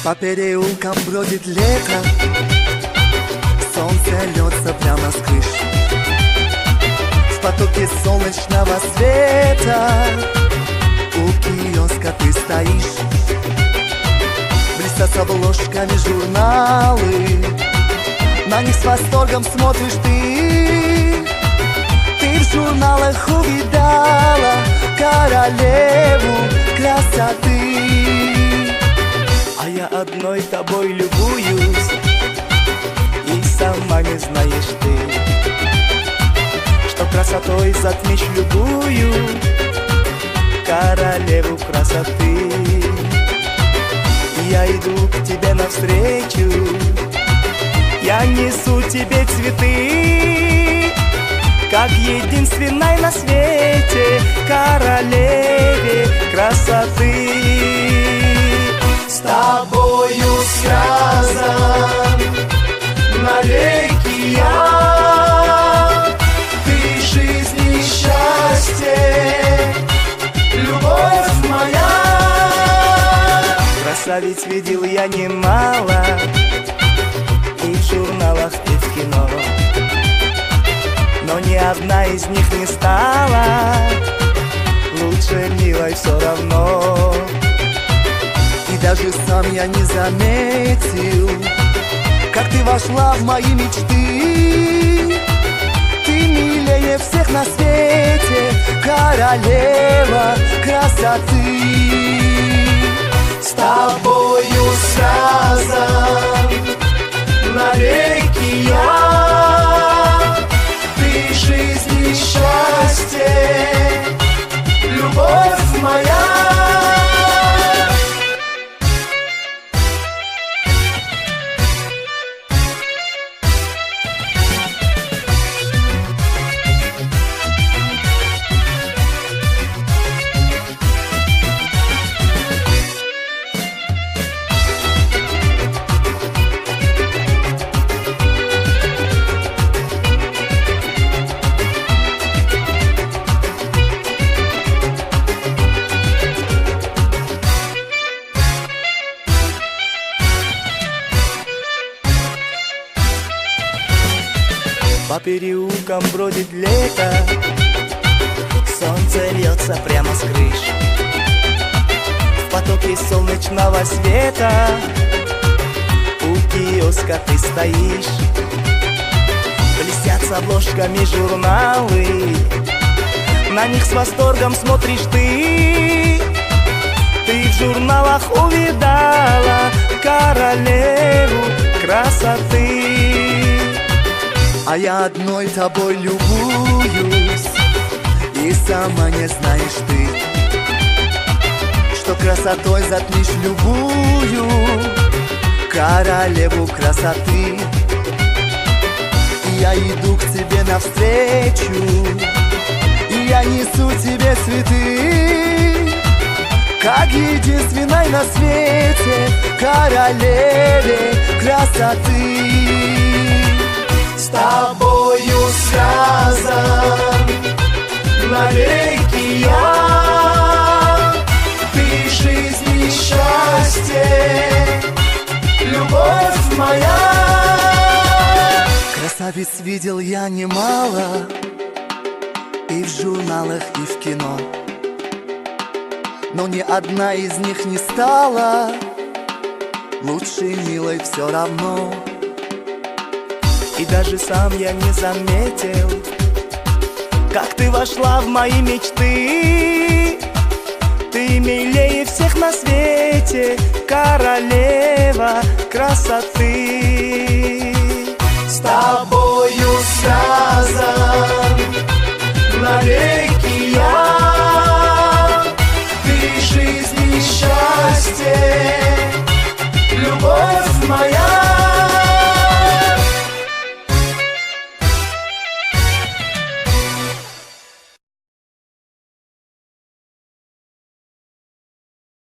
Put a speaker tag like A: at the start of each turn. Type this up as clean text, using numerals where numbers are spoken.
A: По переулкам бродит лето, солнце льется прямо с крыш. В потоке солнечного света у киоска ты стоишь. Блестят с обложками журналы, на них с восторгом смотришь ты. Ты в журналах увидала королеву красоты. А я одной тобой любуюсь, и сама не знаешь ты, что красотой затмишь любую королеву красоты. Я иду к тебе навстречу, я несу тебе цветы, как единственной на свете королеве красоты. С тобою связан навеки я, ты жизнь и счастье, любовь моя. Красавиц видел я немало, и в журналах, и в кино, но ни одна из них не стала лучше милой все равно. И даже сам я не заметил, как ты вошла в мои мечты. Ты милее всех на свете, королева красоты. С тобою связан навеки я, ты жизнь и счастье, любовь моя. По переулкам бродит лето, солнце льется прямо с крыш. В потоке солнечного света у киоска ты стоишь. Блестят с обложками журналы, на них с восторгом смотришь ты. Ты в журналах увидала королеву красоты. А я одной тобой любуюсь, и сама не знаешь ты, что красотой затмишь любую королеву красоты. И я иду к тебе навстречу, и я несу тебе цветы, как единственной на свете королеве красоты. С тобою связан навеки я, ты жизнь и счастье, любовь моя. Красавиц видел я немало, и в журналах, и в кино, но ни одна из них не стала лучше милой все равно. И даже сам я не заметил, как ты вошла в мои мечты. Ты милее всех на свете, королева красоты. С тобою связан навеки я, ты жизнь и счастье,